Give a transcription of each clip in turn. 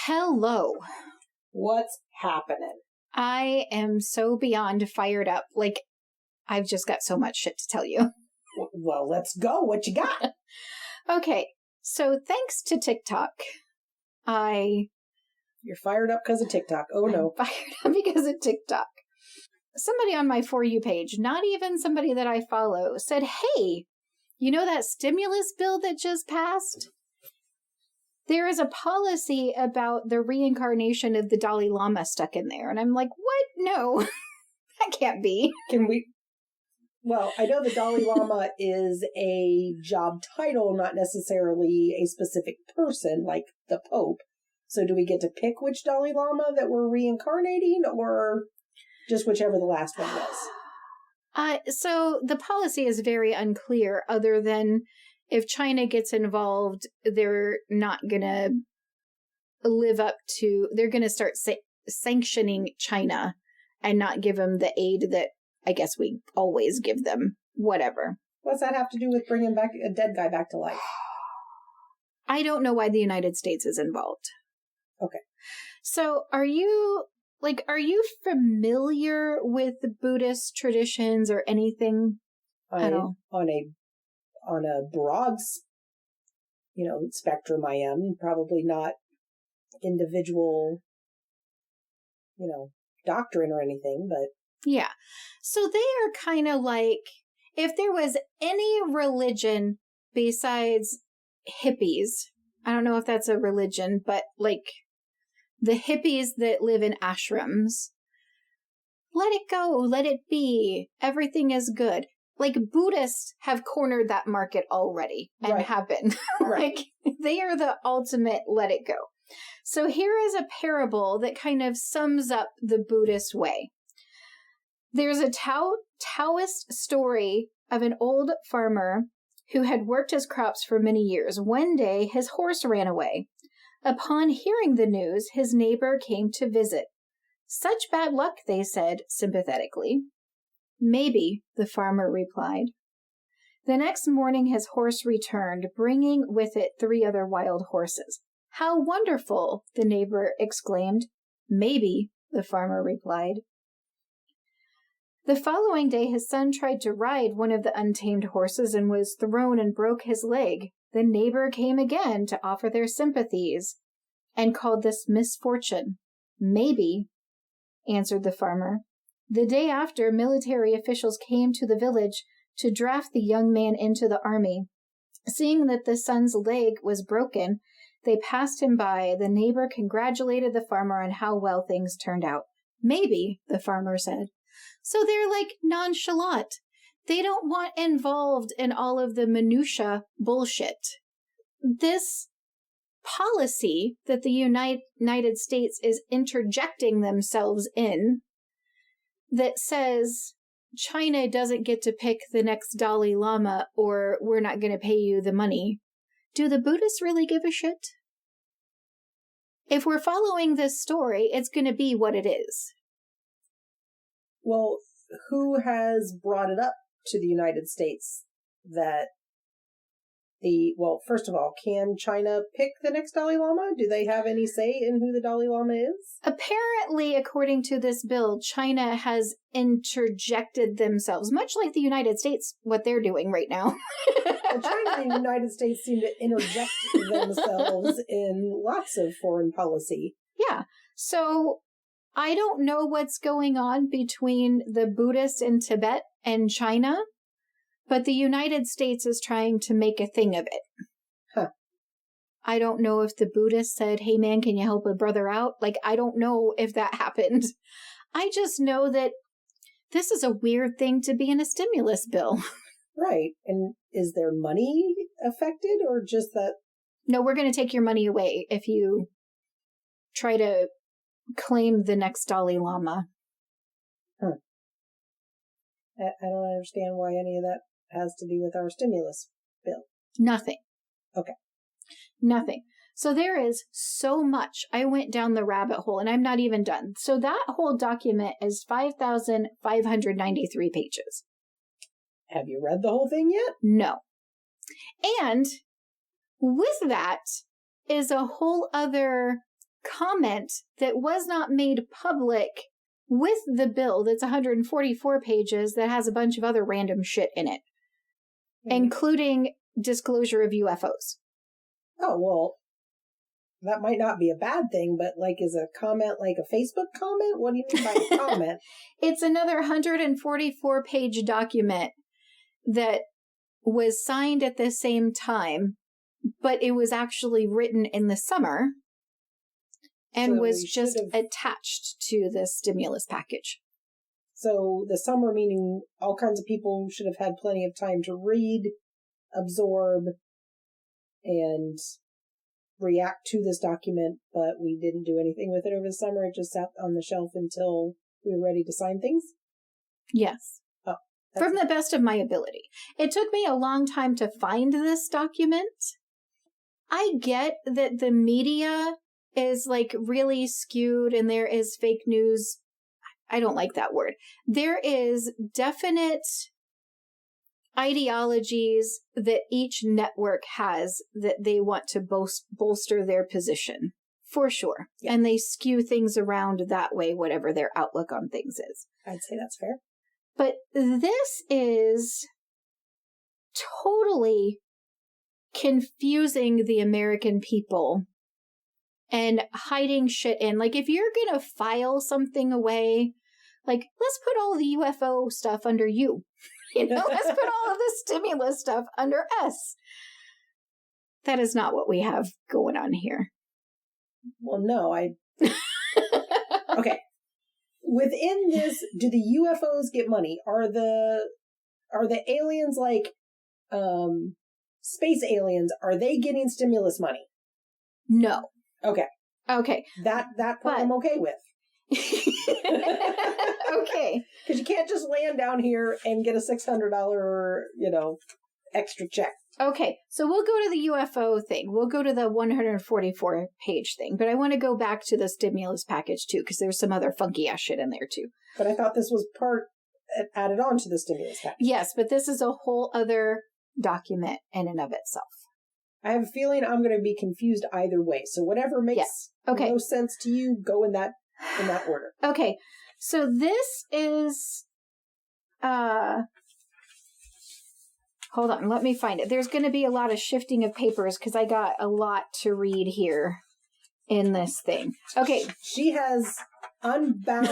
Hello. What's happening? I am so beyond fired up. Like, I've just got so much shit to tell you. Well, let's go. What you got? Okay, so thanks to TikTok, You're fired up because of TikTok. Oh, no. I'm fired up because of TikTok. Somebody on my For You page, not even somebody that I follow, said, hey, you know that stimulus bill that just passed? There is a policy about the reincarnation of the Dalai Lama stuck in there. And I'm like, what? No, that can't be. Well, I know the Dalai Lama is a job title, not necessarily a specific person like the Pope. So do we get to pick which Dalai Lama that we're reincarnating, or just whichever the last one was? So the policy is very unclear, other than if China gets involved, they're not going to live up to, they're going to start sanctioning China and not give them the aid that I guess we always give them. Whatever. What's that have to do with bringing back a dead guy back to life? I don't know why the United States is involved. Okay. So are you familiar with the Buddhist traditions or anything at all? On a broad, spectrum, I am. Probably not individual, doctrine or anything, but... Yeah. So they are kind of like, if there was any religion besides hippies, I don't know if that's a religion, but like the hippies that live in ashrams, let it go, let it be, everything is good. Like Buddhists have cornered that market already and right. have been. Right. Like they are the ultimate let it go. So here is a parable that kind of sums up the Buddhist way. There's a Taoist story of an old farmer who had worked his crops for many years. One day, his horse ran away. Upon hearing the news, his neighbor came to visit. Such bad luck, they said sympathetically. Maybe, the farmer replied. The next morning, his horse returned, bringing with it 3 other wild horses. How wonderful, the neighbor exclaimed. Maybe, the farmer replied. The following day, his son tried to ride one of the untamed horses and was thrown and broke his leg. The neighbor came again to offer their sympathies and called this misfortune. Maybe, answered the farmer. The day after, military officials came to the village to draft the young man into the army. Seeing that the son's leg was broken, they passed him by. The neighbor congratulated the farmer on how well things turned out. Maybe, the farmer said. So they're like nonchalant. They don't want involved in all of the minutia bullshit. This policy that the United States is interjecting themselves in that says China doesn't get to pick the next Dalai Lama or we're not going to pay you the money. Do the Buddhists really give a shit? If we're following this story, it's going to be what it is. Well, who has brought it up to the United States that first of all, can China pick the next Dalai Lama? Do they have any say in who the Dalai Lama is? Apparently, according to this bill, China has interjected themselves, much like the United States, what they're doing right now. Well, China and the United States seem to interject themselves in lots of foreign policy. Yeah. So I don't know what's going on between the Buddhists in Tibet and China, but the United States is trying to make a thing of it. Huh. I don't know if the Buddhists said, hey man, can you help a brother out? Like, I don't know if that happened. I just know that this is a weird thing to be in a stimulus bill. Right. And is their money affected or just that? No, we're going to take your money away if you try to claim the next Dalai Lama. Huh. I don't understand why any of that has to do with our stimulus bill. Nothing. Okay. Nothing. So there is so much. I went down the rabbit hole and I'm not even done. So that whole document is 5,593 pages. Have you read the whole thing yet? No. And with that is a whole other comment that was not made public with the bill that's 144 pages that has a bunch of other random shit in it, including disclosure of UFOs. Oh, well, that might not be a bad thing, but like, is a comment like a Facebook comment? What do you mean by a comment? It's another 144-page document that was signed at the same time, but it was actually written in the summer and was just attached to the stimulus package. So the summer, meaning all kinds of people should have had plenty of time to read, absorb, and react to this document, but we didn't do anything with it over the summer. It just sat on the shelf until we were ready to sign things? Yes. Oh. From the best of my ability. It took me a long time to find this document. I get that the media is like really skewed and there is fake news. I don't like that word. There is definite ideologies that each network has that they want to bolster their position, for sure. Yeah. And they skew things around that way, whatever their outlook on things is. I'd say that's fair. But this is totally confusing the American people and hiding shit in. Like, if you're going to file something away, like, let's put all the UFO stuff under you. You know, let's put all of the stimulus stuff under us. That is not what we have going on here. Well, no, Okay. Within this, do the UFOs get money? Are the aliens like space aliens? Are they getting stimulus money? No. Okay. That part I'm okay with. Okay. Because you can't just land down here and get a $600, extra check. Okay, so we'll go to the UFO thing. We'll go to the 144-page thing. But I want to go back to the stimulus package, too, because there's some other funky-ass shit in there, too. But I thought this was added on to the stimulus package. Yes, but this is a whole other document in and of itself. I have a feeling I'm going to be confused either way. So whatever makes no sense to you, go in that order. Okay, so this is... Hold on, let me find it. There's going to be a lot of shifting of papers because I got a lot to read here in this thing. Okay. She has unbound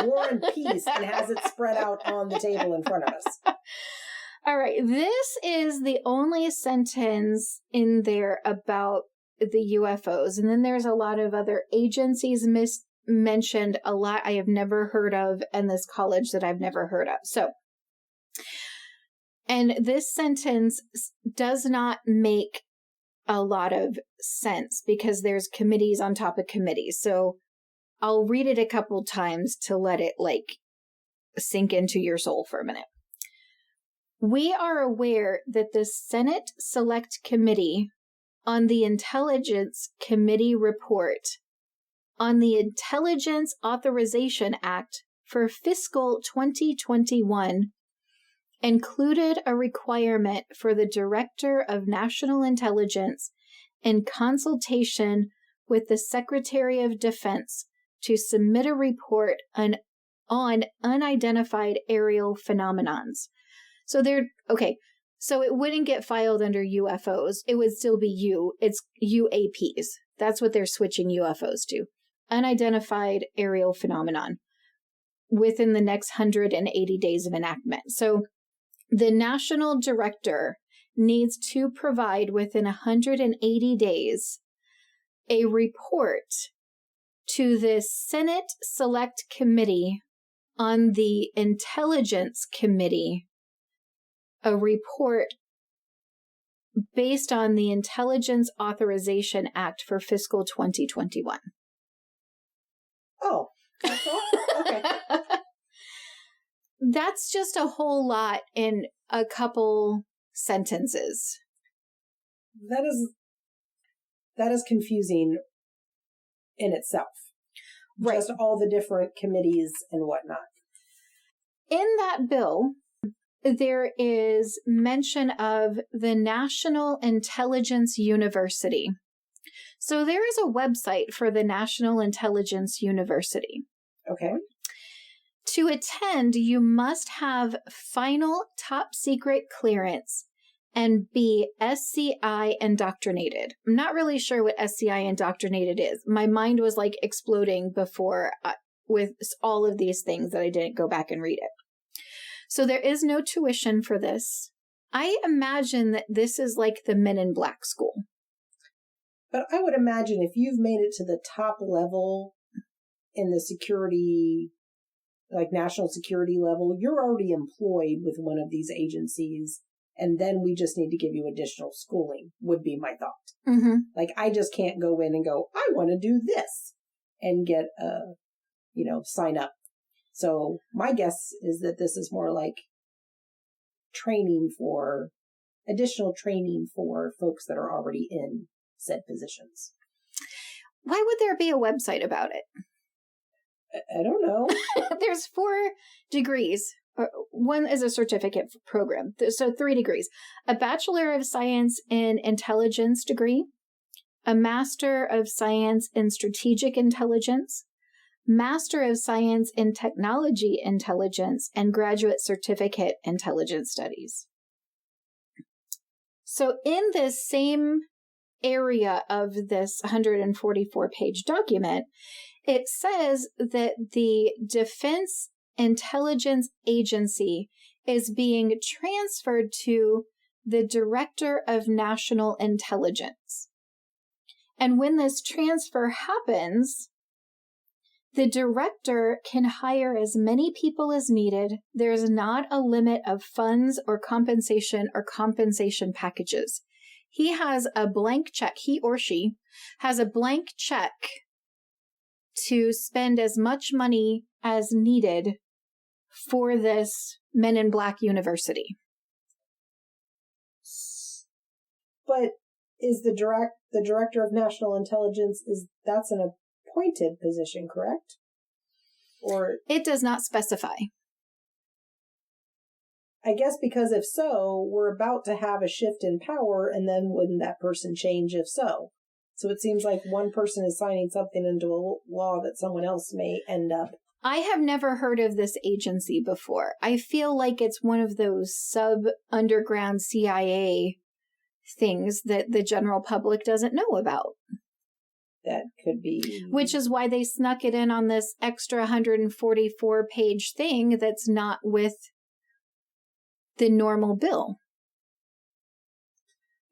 War and Peace and has it spread out on the table in front of us. All right. This is the only sentence in there about the UFOs. And then there's a lot of other agencies mentioned, a lot I have never heard of, and this college that I've never heard of. So... And this sentence does not make a lot of sense because there's committees on top of committees. So I'll read it a couple times to let it sink into your soul for a minute. We are aware that the Senate Select Committee on the Intelligence Committee report on the Intelligence Authorization Act for fiscal 2021 included a requirement for the Director of National Intelligence in consultation with the Secretary of Defense to submit a report on unidentified aerial phenomenons. So so it wouldn't get filed under UFOs. It would still be it's UAPs. That's what they're switching UFOs to. Unidentified aerial phenomenon within the next 180 days of enactment. So the national director needs to provide within 180 days a report to the Senate Select Committee on the Intelligence Committee, a report based on the Intelligence Authorization Act for fiscal 2021. Oh, that's all? Okay. That's just a whole lot in a couple sentences. That is confusing in itself. Right. Just all the different committees and whatnot. In that bill, there is mention of the National Intelligence University, So there is a website for the National Intelligence University. Okay. To attend, you must have final top secret clearance and be SCI indoctrinated. I'm not really sure what SCI indoctrinated is. My mind was like exploding before with all of these things that I didn't go back and read it. So there is no tuition for this. I imagine that this is like the Men in Black school. But I would imagine if you've made it to the top level in the security, like national security level, you're already employed with one of these agencies, and then we just need to give you additional schooling, would be my thought. Mm-hmm. Like, I just can't go in and go, I want to do this, and get sign up. So my guess is that this is more like additional training for folks that are already in said positions. Why would there be a website about it? I don't know. There's 4 degrees. One is a certificate program. So 3 degrees. A Bachelor of Science in Intelligence degree, a Master of Science in Strategic Intelligence, Master of Science in Technology Intelligence, and Graduate Certificate Intelligence Studies. So in this same area of this 144-page document, it says that the Defense Intelligence Agency is being transferred to the Director of National Intelligence. And when this transfer happens, the director can hire as many people as needed. There's not a limit of funds or compensation packages. He has a blank check, he or she has a blank check to spend as much money as needed for this Men in Black university. But is the Director of National Intelligence, that's an appointed position, correct? Or it does not specify. I guess because if so, we're about to have a shift in power, and then wouldn't that person change if so? So it seems like one person is signing something into a law that someone else may end up. I have never heard of this agency before. I feel like it's one of those sub-underground CIA things that the general public doesn't know about. That could be. Which is why they snuck it in on this extra 144-page thing that's not with the normal bill.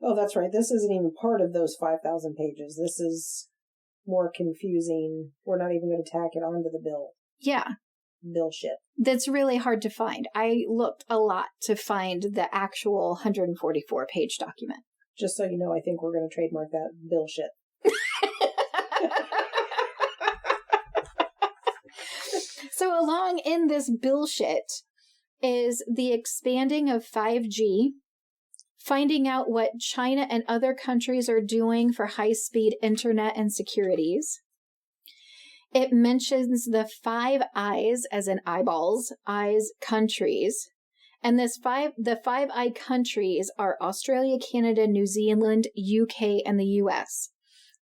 Oh, that's right. This isn't even part of those 5,000 pages. This is more confusing. We're not even going to tack it onto the bill. Yeah. Bill shit. That's really hard to find. I looked a lot to find the actual 144-page document. Just so you know, I think we're going to trademark that bill shit. So along in this bullshit is the expanding of 5G, finding out what China and other countries are doing for high-speed internet and securities. It mentions the 5 eyes, as in eyeballs, eyes, countries. And the 5 eye countries are Australia, Canada, New Zealand, UK, and the US.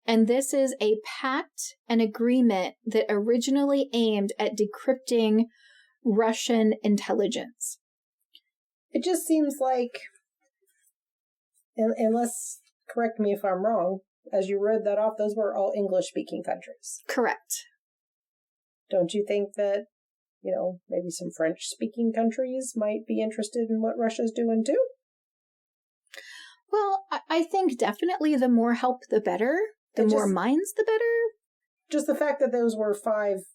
And this is a pact, an agreement that originally aimed at decrypting Russian intelligence. It just seems like, unless, correct me if I'm wrong, as you read that off, those were all English-speaking countries. Correct. Don't you think that, maybe some French-speaking countries might be interested in what Russia's doing too? Well, I think definitely the more help, the better. The more minds, the better. Just the fact that those were 5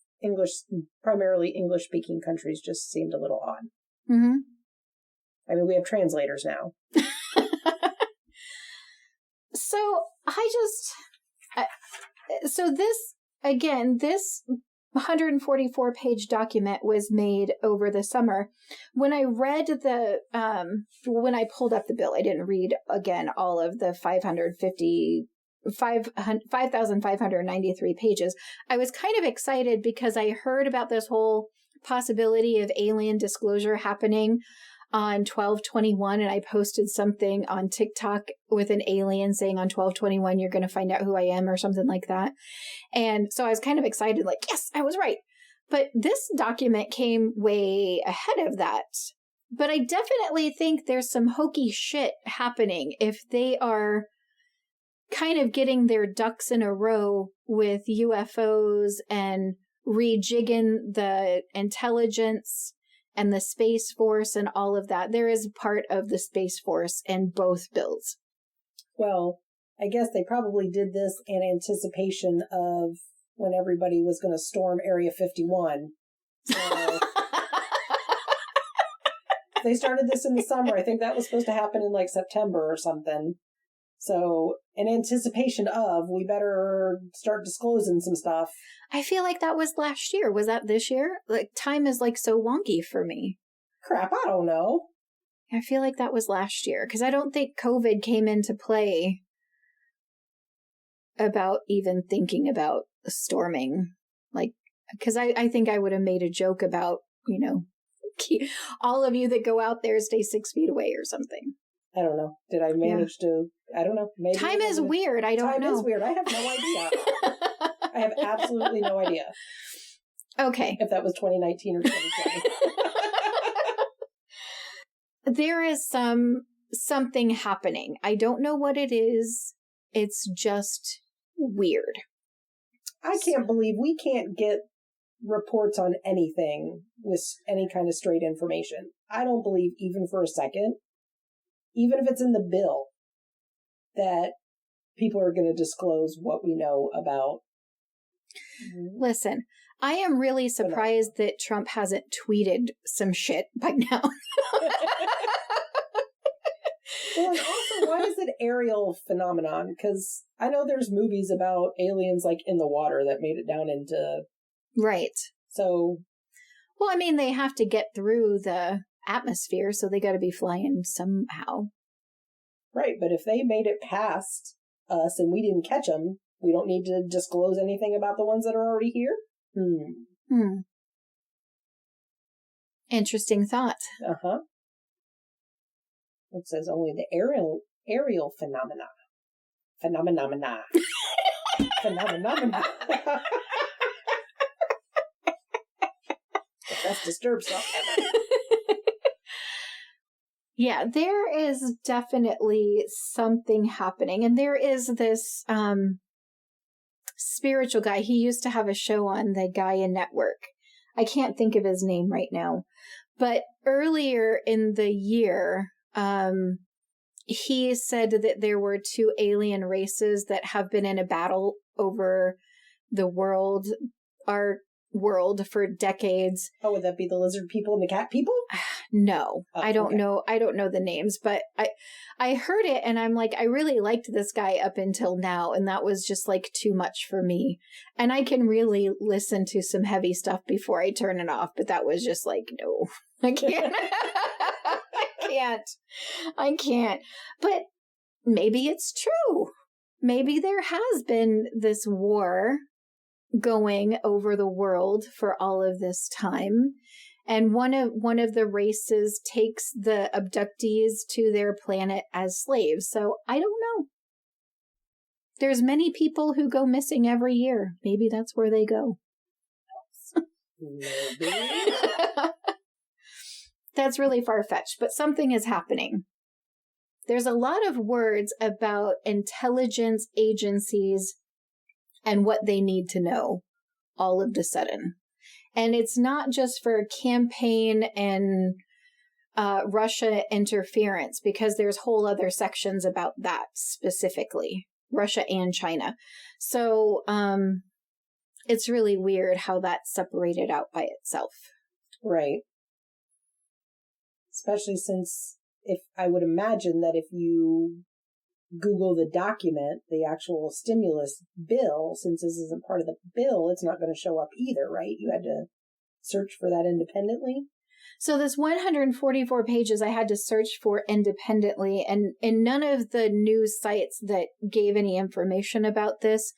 primarily English-speaking countries just seemed a little odd. Mm-hmm. I mean, we have translators now. So this 144-page document was made over the summer. When I read when I pulled up the bill, I didn't read again all of the 5,593 pages. I was kind of excited because I heard about this whole possibility of alien disclosure happening on 12/21, and I posted something on TikTok with an alien saying on 12/21, you're going to find out who I am or something like that. And so I was kind of excited, like, yes, I was right. But this document came way ahead of that. But I definitely think there's some hokey shit happening if they are kind of getting their ducks in a row with UFOs and rejigging the intelligence and the Space Force and all of that. There is part of the Space Force in both bills. Well, I guess they probably did this in anticipation of when everybody was going to storm Area 51. So they started this in the summer. I think that was supposed to happen in like September or something. So in anticipation of, we better start disclosing some stuff. I feel like that was last year. Was that this year? Like, time is like so wonky for me. Crap, I don't know. I feel like that was last year because I don't think COVID came into play about even thinking about storming. Like, because I think I would have made a joke about, you know, all of you that go out there stay 6 feet away or something. I don't know. Did I manage to? I don't know. Maybe time is weird. I don't know. Time is weird. I have no idea. I have absolutely no idea. Okay. If that was 2019 or 2020. There is something happening. I don't know what it is. It's just weird. I can't believe we can't get reports on anything with any kind of straight information. I don't believe even for a second, even if it's in the bill, that people are going to disclose what we know about. Listen, I am really surprised that Trump hasn't tweeted some shit by now. Well, and also, why is it aerial phenomenon? Because I know there's movies about aliens like in the water that made it down into... Right. So... Well, I mean, they have to get through the atmosphere, so they got to be flying somehow. Right, but if they made it past us and we didn't catch them, we don't need to disclose anything about the ones that are already here? Interesting thought. Uh-huh. It says only the aerial phenomena. Phenomena. Phenomena. The best disturbed stuff ever. Yeah, there is definitely something happening. And there is this spiritual guy. He used to have a show on the Gaia Network. I can't think of his name right now. But earlier in the year, he said that there were 2 alien races that have been in a battle over the world, our world, for decades. Oh, would that be the lizard people and the cat people? No, oh, I don't okay. know. I don't know the names, but I heard it and I'm like, I really liked this guy up until now. And that was just like too much for me. And I can really listen to some heavy stuff before I turn it off. But that was just like, no, I can't. I can't. But maybe it's true. Maybe there has been this war going over the world for all of this time. And one of the races takes the abductees to their planet as slaves. So I don't know. There's many people who go missing every year. Maybe that's where they go. Maybe. That's really far-fetched, but something is happening. There's a lot of words about intelligence agencies and what they need to know all of a sudden. And it's not just for campaign and Russia interference, because there's whole other sections about that specifically, Russia and China. So it's really weird how that's separated out by itself. Right. Especially since if I would imagine that if you Google the document, the actual stimulus bill, since this isn't part of the bill, it's not going to show up either, right? You had to search for that independently. So this 144 pages I had to search for independently, and in none of the news sites that gave any information about this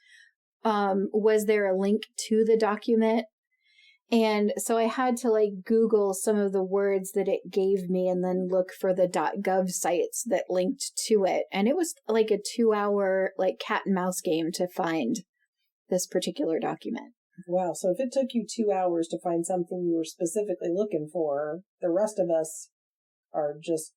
was there a link to the document. And so I had to like Google some of the words that it gave me and then look for the .gov sites that linked to it. And it was like a 2-hour like cat and mouse game to find this particular document. Wow. So if it took you 2 hours to find something you were specifically looking for, the rest of us are just,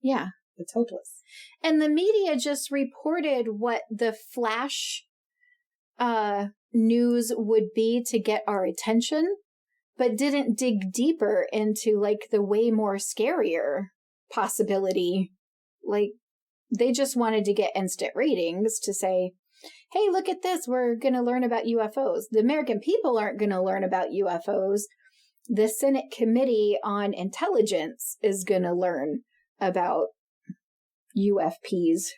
yeah, it's hopeless. And the media just reported what the flash news would be to get our attention, but didn't dig deeper into like the way more scarier possibility. Like they just wanted to get instant ratings to say, hey, look at this. We're going to learn about UFOs. The American people aren't going to learn about UFOs. The Senate Committee on Intelligence is going to learn about UFPs.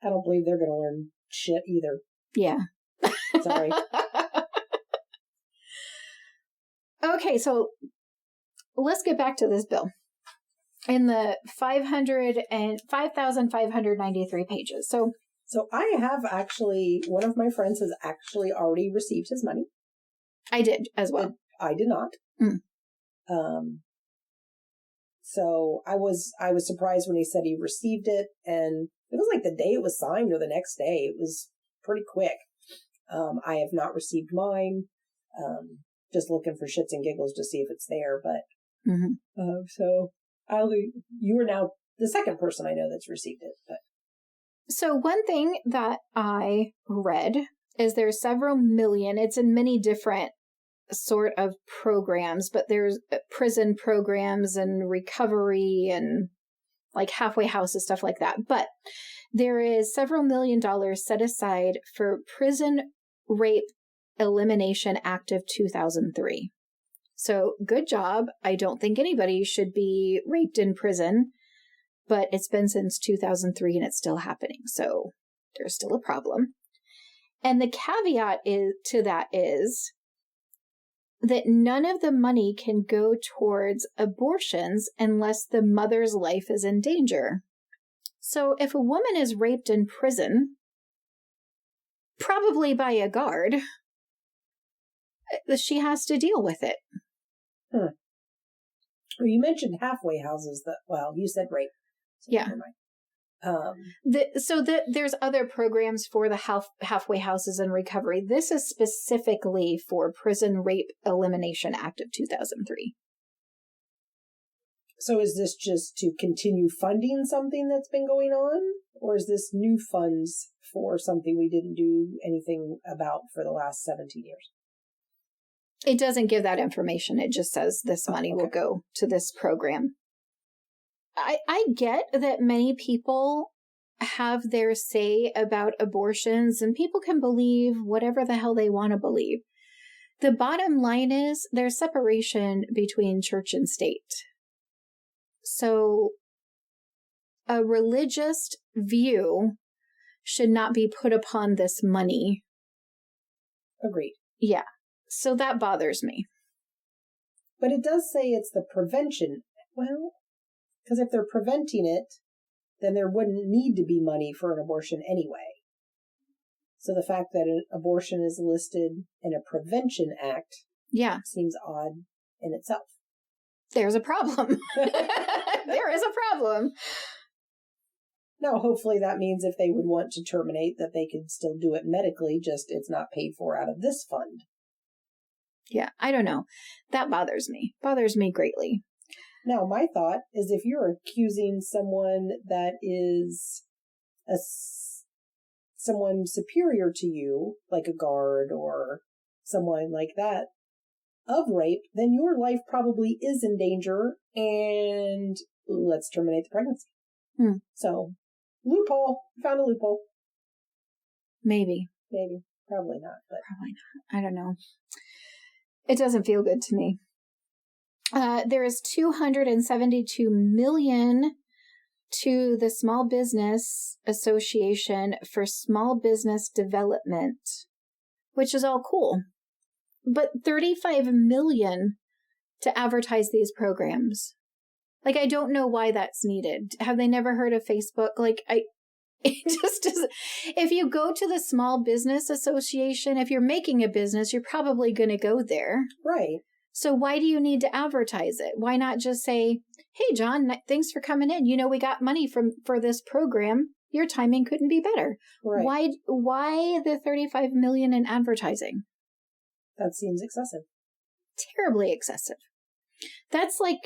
I don't believe they're going to learn shit either. Yeah. Sorry. Okay, so let's get back to this bill. In the 5,593 pages. So I have actually, one of my friends has actually already received his money. I did as well. I did not. So I was surprised when he said he received it, and it was like the day it was signed or the next day. It was pretty quick. I have not received mine. Just looking for shits and giggles to see if it's there, but so you are now the second person I know that's received it. But so one thing that I read is there's several million. It's in many different sort of programs, but there's prison programs and recovery and like halfway houses, stuff like that. But there is several $1 million set aside for Prison Rape Elimination Act of 2003. So good job. I don't think anybody should be raped in prison, but it's been since 2003 and it's still happening. So there's still a problem. And the caveat to that is that none of the money can go towards abortions unless the mother's life is in danger. So if a woman is raped in prison, probably by a guard, she has to deal with it. Well, you mentioned halfway houses. You said rape. So yeah. There's other programs for the halfway houses and recovery. This is specifically for Prison Rape Elimination Act of 2003. So is this just to continue funding something that's been going on? Or is this new funds for something we didn't do anything about for the last 17 years? It doesn't give that information. It just says this money will go to this program. I get that many people have their say about abortions and people can believe whatever the hell they want to believe. The bottom line is there's separation between church and state. So a religious view should not be put upon this money. Agreed. Yeah. So that bothers me. But it does say it's the prevention. Well, because if they're preventing it, then there wouldn't need to be money for an abortion anyway. So the fact that an abortion is listed in a prevention act seems odd in itself. There's a problem. There is a problem. Now, hopefully that means if they would want to terminate that they could still do it medically, just it's not paid for out of this fund. Yeah, I don't know. That bothers me. Bothers me greatly. Now, my thought is if you're accusing someone that is someone superior to you, like a guard or someone like that, of rape, then your life probably is in danger and let's terminate the pregnancy. So, loophole. Found a loophole. Maybe. Probably not. But probably not. I don't know. It doesn't feel good to me. There is $272 million to the Small Business Association for small business development, which is all cool. But $35 million to advertise these programs. Like, I don't know why that's needed. Have they never heard of Facebook? Like, It just doesn't. If you go to the Small Business Association, if you're making a business, you're probably going to go there. Right. So why do you need to advertise it? Why not just say, hey, John, thanks for coming in. We got money for this program. Your timing couldn't be better. Right. Why the $35 million in advertising? That seems excessive. Terribly excessive. That's like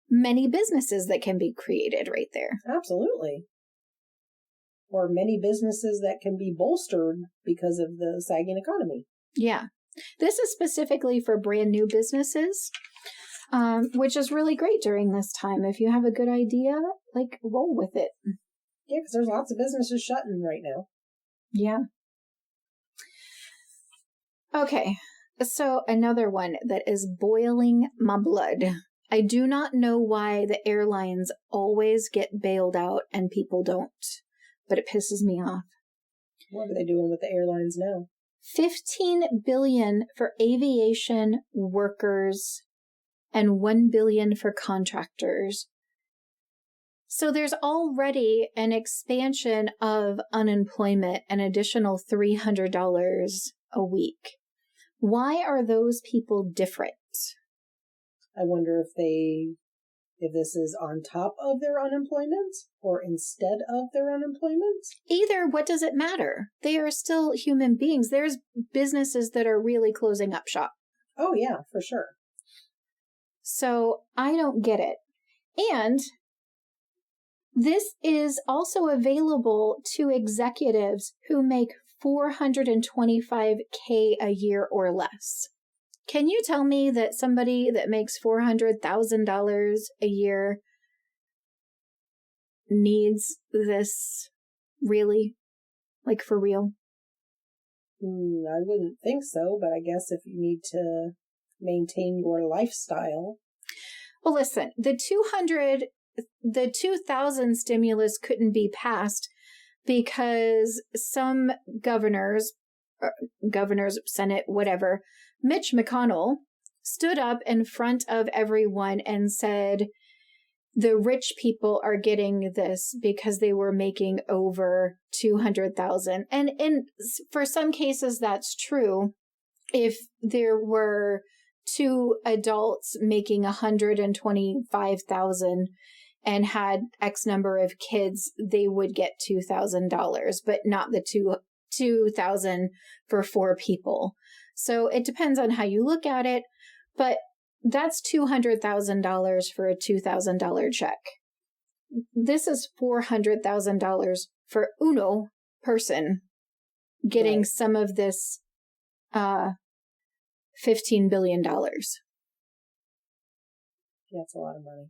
many businesses that can be created right there. Absolutely. Or many businesses that can be bolstered because of the sagging economy. Yeah. This is specifically for brand new businesses, which is really great during this time. If you have a good idea, roll with it. Yeah, because there's lots of businesses shutting right now. Yeah. Okay. So another one that is boiling my blood. I do not know why the airlines always get bailed out and people don't, but it pisses me off. What are they doing with the airlines now? $15 billion for aviation workers and $1 billion for contractors. So there's already an expansion of unemployment, an additional $300 a week. Why are those people different? I wonder if this is on top of their unemployment or instead of their unemployment. Either, what does it matter? They are still human beings. There's businesses that are really closing up shop. Oh, yeah, for sure. So I don't get it. And this is also available to executives who make $425K a year or less. Can you tell me that somebody that makes $400,000 a year needs this really? Like, for real? I wouldn't think so, but I guess if you need to maintain your lifestyle. Well, listen, the 2000 stimulus couldn't be passed because some governors, Senate, whatever, Mitch McConnell stood up in front of everyone and said, the rich people are getting this because they were making over 200,000. And for some cases, that's true. If there were two adults making 125,000 and had X number of kids, they would get $2,000, but not the 2,000 for four people. So it depends on how you look at it, but that's $200,000 for a $2,000 check. This is $400,000 for uno person getting Right. some of this $15 billion. Yeah, it's a lot of money.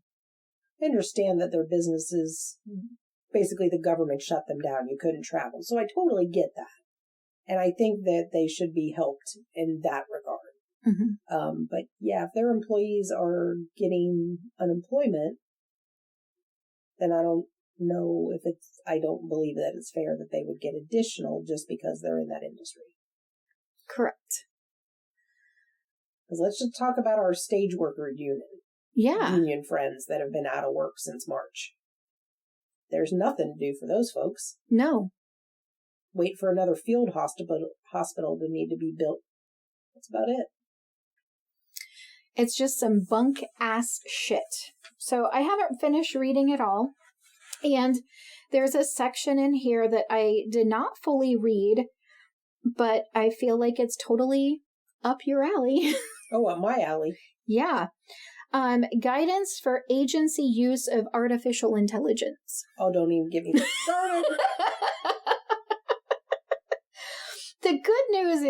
I understand that their businesses, basically the government shut them down. You couldn't travel. So I totally get that. And I think that they should be helped in that regard. Mm-hmm. But yeah, if their employees are getting unemployment, then I don't believe that it's fair that they would get additional just because they're in that industry. Correct. Because let's just talk about our stage worker union friends that have been out of work since March. There's nothing to do for those folks. No. Wait for another field hospital to need to be built. That's about it. It's just some bunk ass shit. So I haven't finished reading it all. And there's a section in here that I did not fully read, but I feel like it's totally up your alley. Oh, up my alley. Yeah. Guidance for agency use of artificial intelligence. Oh, don't even get me started. The good news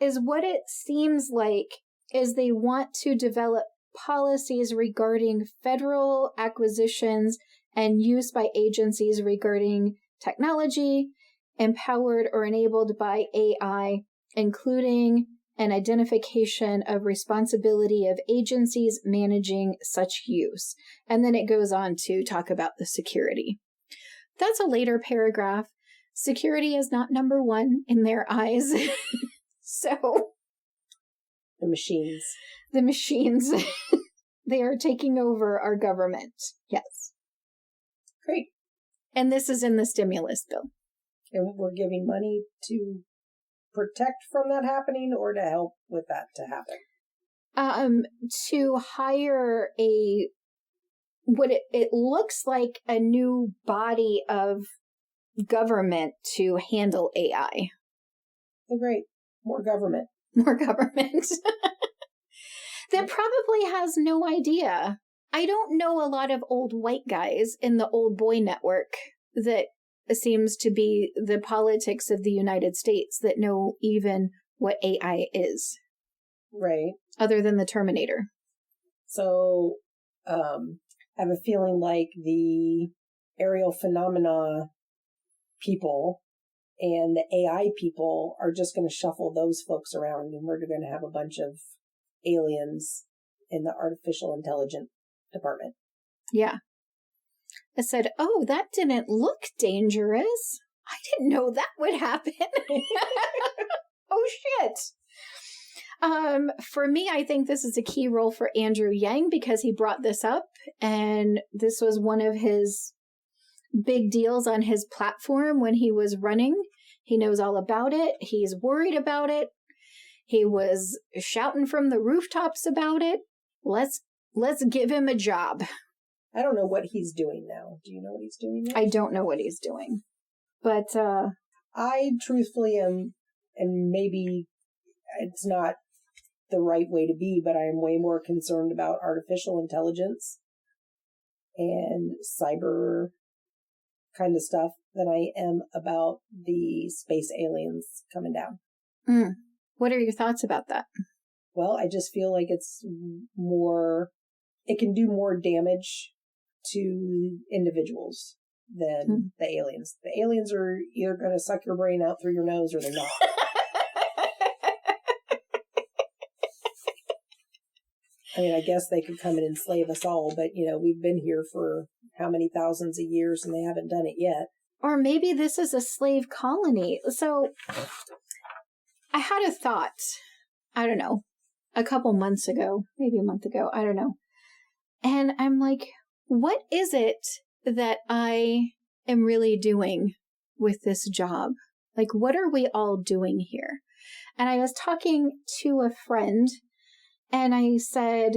is what it seems like is they want to develop policies regarding federal acquisitions and use by agencies regarding technology empowered or enabled by AI, including an identification of responsibility of agencies managing such use. And then it goes on to talk about the security. That's a later paragraph. Security is not number one in their eyes. So The machines. They are taking over our government. Yes. Great. And this is in the stimulus bill. And we're giving money to protect from that happening or to help with that to happen? To hire what it looks like a new body of government to handle AI. Oh, great. More government. More government. That probably has no idea. I don't know a lot of old white guys in the old boy network that seems to be the politics of the United States that know even what AI is. Right. Other than the Terminator. So, I have a feeling like the aerial phenomena people and the AI people are just going to shuffle those folks around, and we're going to have a bunch of aliens in the artificial intelligence department. Yeah. I said, oh, that didn't look dangerous. I didn't know that would happen. Oh, shit. For me, I think this is a key role for Andrew Yang because he brought this up, and this was one of his big deals on his platform when he was running. He knows all about it. He's worried about it. He was shouting from the rooftops about it. Let's give him a job. I don't know what he's doing now. Do you know what he's doing now? I don't know what he's doing. But I truthfully am, and maybe it's not the right way to be, but I am way more concerned about artificial intelligence and cyber kind of stuff than I am about the space aliens coming down. What are your thoughts about that? Well, I just feel like it's more, it can do more damage to individuals than the aliens. The aliens are either going to suck your brain out through your nose or they're not. I mean, I guess they could come and enslave us all, but, we've been here for how many thousands of years and they haven't done it yet. Or maybe this is a slave colony. So I had a thought, I don't know, a couple months ago, maybe a month ago, I don't know. And I'm like, what is it that I am really doing with this job? Like, what are we all doing here? And I was talking to a friend and I said,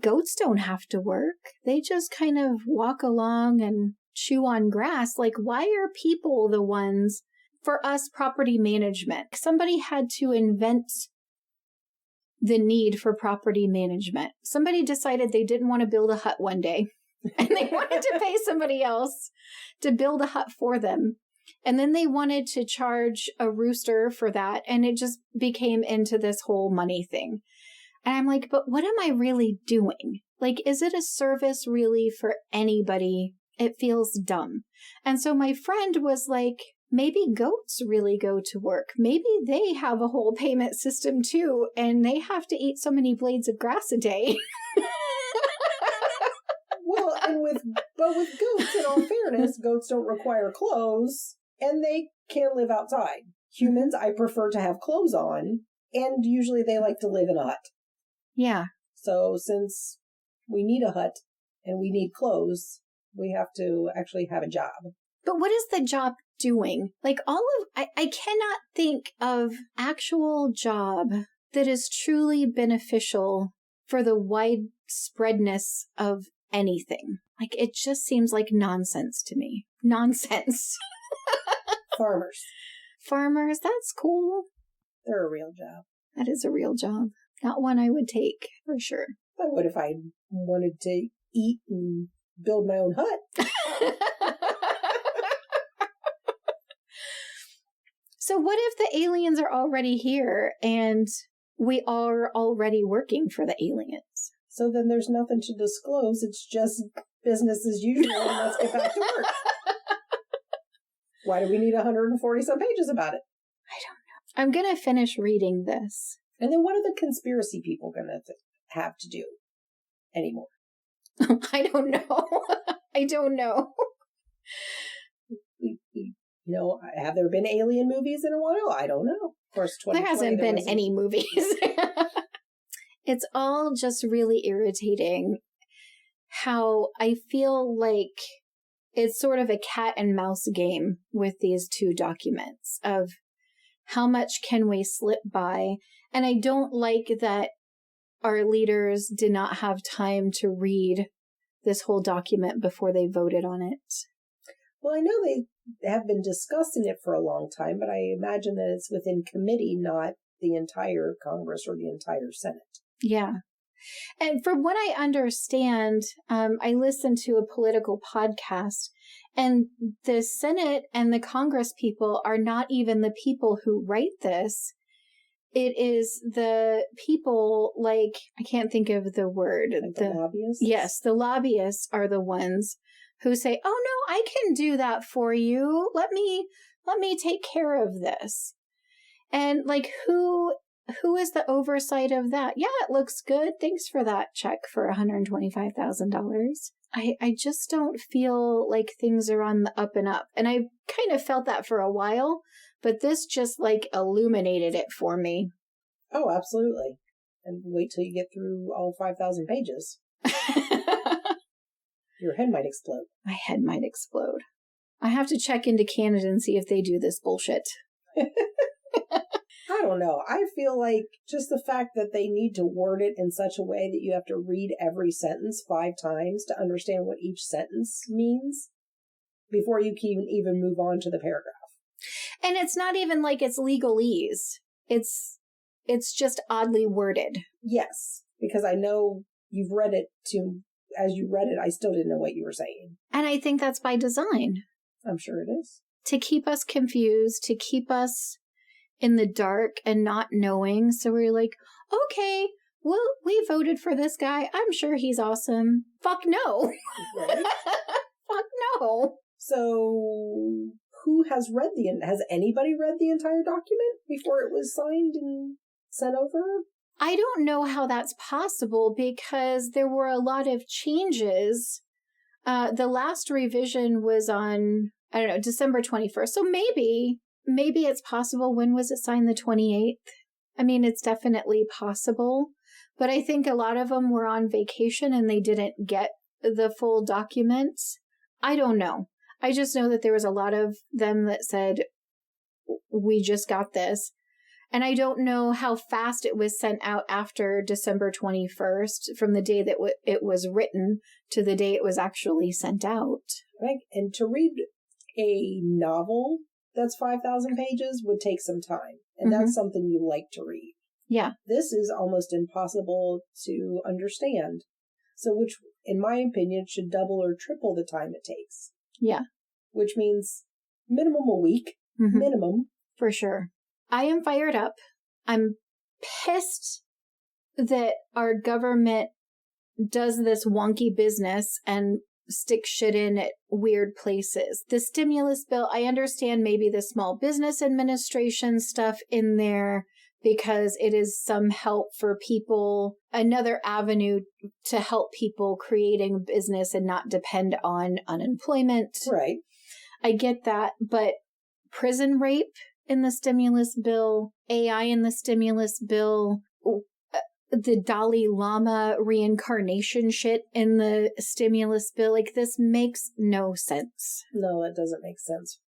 goats don't have to work. They just kind of walk along and chew on grass. Like, why are people the ones, for us, property management? Somebody had to invent the need for property management. Somebody decided they didn't want to build a hut one day and they wanted to pay somebody else to build a hut for them. And then they wanted to charge a rooster for that. And it just became into this whole money thing. And I'm like, but what am I really doing? Like, is it a service really for anybody? It feels dumb. And so my friend was like, maybe goats really go to work. Maybe they have a whole payment system too, and they have to eat so many blades of grass a day. Well, with goats, in all fairness, goats don't require clothes, and they can live outside. Humans, I prefer to have clothes on, and usually they like to live in a hut. Yeah. So since we need a hut and we need clothes, we have to actually have a job. But what is the job doing? Like I cannot think of actual job that is truly beneficial for the widespreadness of anything. Like, it just seems like nonsense to me. Nonsense. Farmers, that's cool. They're a real job. That is a real job. Not one I would take, for sure. I would if I wanted to eat and build my own hut. So what if the aliens are already here and we are already working for the aliens? So then there's nothing to disclose. It's just business as usual and let's get back to work. Why do we need 140 some pages about it? I don't know. I'm going to finish reading this. And then what are the conspiracy people going to have to do anymore? I don't know. I don't know. Have there been alien movies in a while? I don't know. Of course, there hasn't been any movies. It's all just really irritating how I feel like it's sort of a cat and mouse game with these two documents of how much can we slip by. And I don't like that our leaders did not have time to read this whole document before they voted on it. Well, I know they have been discussing it for a long time, but I imagine that it's within committee, not the entire Congress or the entire Senate. Yeah. And from what I understand, I listened to a political podcast, and the Senate and the Congress people are not even the people who write this. It is the people, like, I can't think of the word. Like the lobbyists? Yes, the lobbyists are the ones who say, oh, no, I can do that for you. Let me take care of this. And, like, who is the oversight of that? Yeah, it looks good. Thanks for that check for $125,000. I just don't feel like things are on the up and up. And I kind of felt that for a while, but this just like illuminated it for me. Oh, absolutely. And wait till you get through all 5,000 pages. Your head might explode. My head might explode. I have to check into Canada and see if they do this bullshit. I don't know. I feel like just the fact that they need to word it in such a way that you have to read every sentence 5 times to understand what each sentence means before you can even move on to the paragraph. And it's not even like it's legalese. It's just oddly worded. Yes, because I know you've read it as you read it, I still didn't know what you were saying. And I think that's by design. I'm sure it is. To keep us confused, to keep us in the dark and not knowing. So we're like, okay, well, we voted for this guy. I'm sure he's awesome. Fuck no. Right? Fuck no. So has anybody read the entire document before it was signed and sent over? I don't know how that's possible because there were a lot of changes. The last revision was on, I don't know, December 21st. So maybe it's possible. When was it signed? The 28th? I mean, it's definitely possible. But I think a lot of them were on vacation and they didn't get the full documents. I don't know. I just know that there was a lot of them that said, we just got this. And I don't know how fast it was sent out after December 21st, from the day that it was written to the day it was actually sent out. Right. And to read a novel that's 5,000 pages would take some time. And that's something you like to read. Yeah. This is almost impossible to understand. So which, in my opinion, should double or triple the time it takes. Yeah. Which means minimum a week. Minimum. For sure. I am fired up. I'm pissed that our government does this wonky business and stick shit in at weird places. The stimulus bill, I understand maybe the Small Business Administration stuff in there because it is some help for people, another avenue to help people creating a business and not depend on unemployment. Right. I get that, but prison rape in the stimulus bill, AI in the stimulus bill, the Dalai Lama reincarnation shit in the stimulus bill, like this makes no sense. No, it doesn't make sense.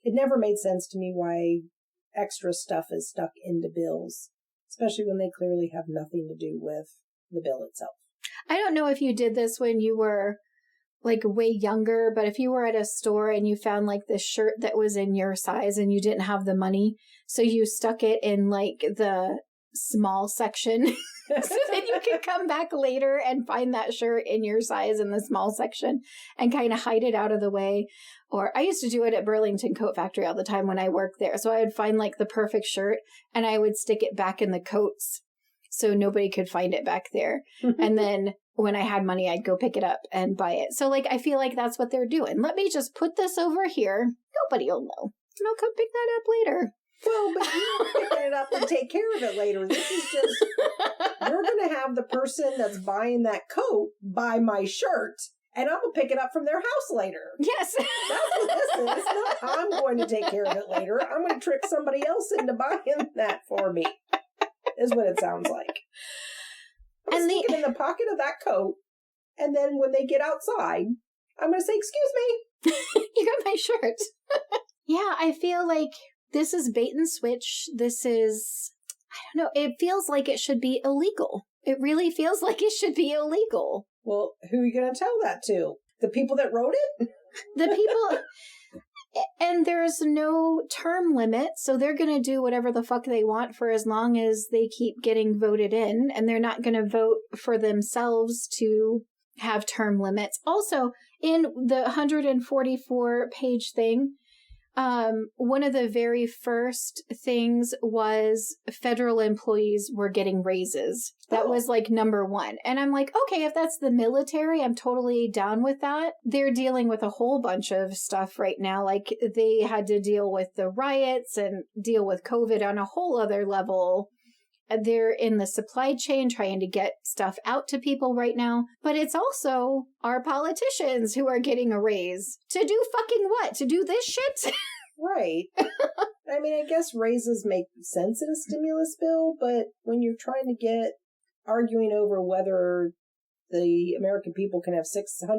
It never made sense to me why extra stuff is stuck into bills, especially when they clearly have nothing to do with the bill itself. I don't know if you did this when you were like way younger, but if you were at a store and you found like this shirt that was in your size and you didn't have the money, so you stuck it in like the small section so that you could come back later and find that shirt in your size in the small section and kind of hide it out of the way. Or I used to do it at Burlington Coat Factory all the time when I worked there. So I would find like the perfect shirt and I would stick it back in the coats so nobody could find it back there. And then when I had money, I'd go pick it up and buy it. So like, I feel like that's what they're doing. Let me just put this over here. Nobody will know. And I'll come pick that up later. Well, but you're picking it up and take care of it later. This is just, you're going to have the person that's buying that coat buy my shirt, and I'm going to pick it up from their house later. Yes. That's what this is. Not I'm going to take care of it later. I'm going to trick somebody else into buying that for me, is what it sounds like. I'm sticking it in the pocket of that coat, and then when they get outside, I'm going to say, excuse me. You got my shirt. Yeah, I feel like this is bait and switch. This is, I don't know, it feels like it should be illegal. It really feels like it should be illegal. Well, who are you going to tell that to? The people that wrote it? The people, and there's no term limit, so they're going to do whatever the fuck they want for as long as they keep getting voted in, and they're not going to vote for themselves to have term limits. Also, in the 144-page thing, one of the very first things was federal employees were getting raises. That was like number one. And I'm like, okay, if that's the military, I'm totally down with that. They're dealing with a whole bunch of stuff right now. Like they had to deal with the riots and deal with COVID on a whole other level. They're in the supply chain trying to get stuff out to people right now. But it's also our politicians who are getting a raise. To do fucking what? To do this shit? Right. I mean, I guess raises make sense in a stimulus bill, but when you're trying to get arguing over whether the American people can have $600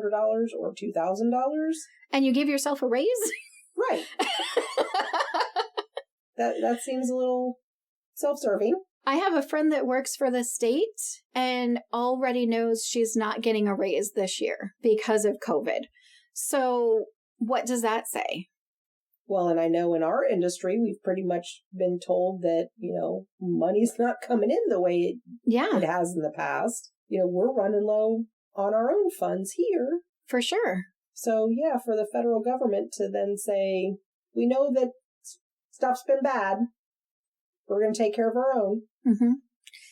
or $2,000. And you give yourself a raise? Right. That seems a little self-serving. I have a friend that works for the state and already knows she's not getting a raise this year because of COVID. So what does that say? Well, and I know in our industry, we've pretty much been told that, money's not coming in the way it has in the past. We're running low on our own funds here. For sure. So, yeah, for the federal government to then say, we know that stuff's been bad. We're going to take care of our own. Mm-hmm.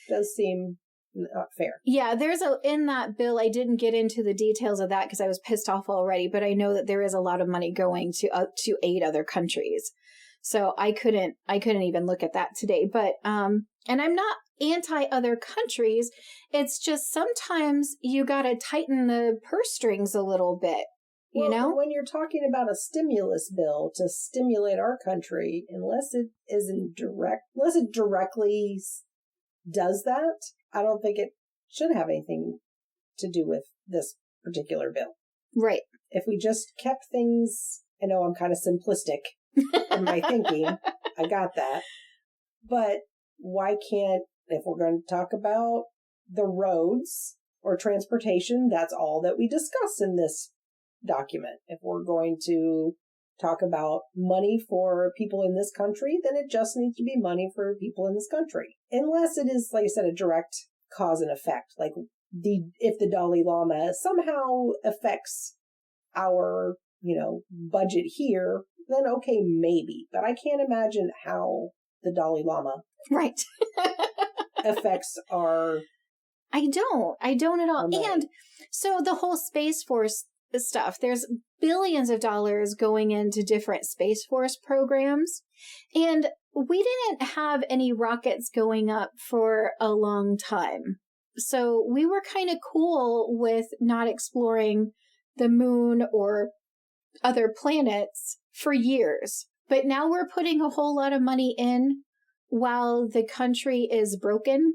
Does seem not fair. Yeah, in that bill, I didn't get into the details of that because I was pissed off already, but I know that there is a lot of money going to aid other countries. So I couldn't even look at that today. But, and I'm not anti other countries. It's just sometimes you got to tighten the purse strings a little bit. When you're talking about a stimulus bill to stimulate our country, unless it directly does that, I don't think it should have anything to do with this particular bill. Right. If we just kept things, I know I'm kind of simplistic in my thinking. I got that. But why can't, if we're going to talk about the roads or transportation, that's all that we discuss in this document. If we're going to talk about money for people in this country, then it just needs to be money for people in this country. Unless it is, like I said, a direct cause and effect. Like if the Dalai Lama somehow affects our, budget here, then okay, maybe. But I can't imagine how the Dalai Lama affects our... I don't at all. And so the whole Space Force stuff, there's billions of dollars going into different Space Force programs. And we didn't have any rockets going up for a long time. So we were kind of cool with not exploring the moon or other planets for years. But now we're putting a whole lot of money in while the country is broken.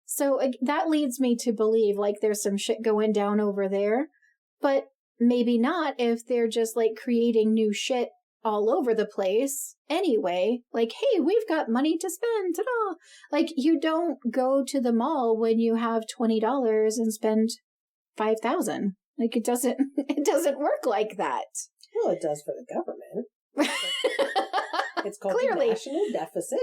So that leads me to believe like there's some shit going down over there. But maybe not if they're just like creating new shit all over the place anyway. Like, hey, we've got money to spend. Ta-da! Like, you don't go to the mall when you have $20 and spend $5,000. Like, it doesn't work like that. Well, it does for the government. It's called Clearly. The national deficit.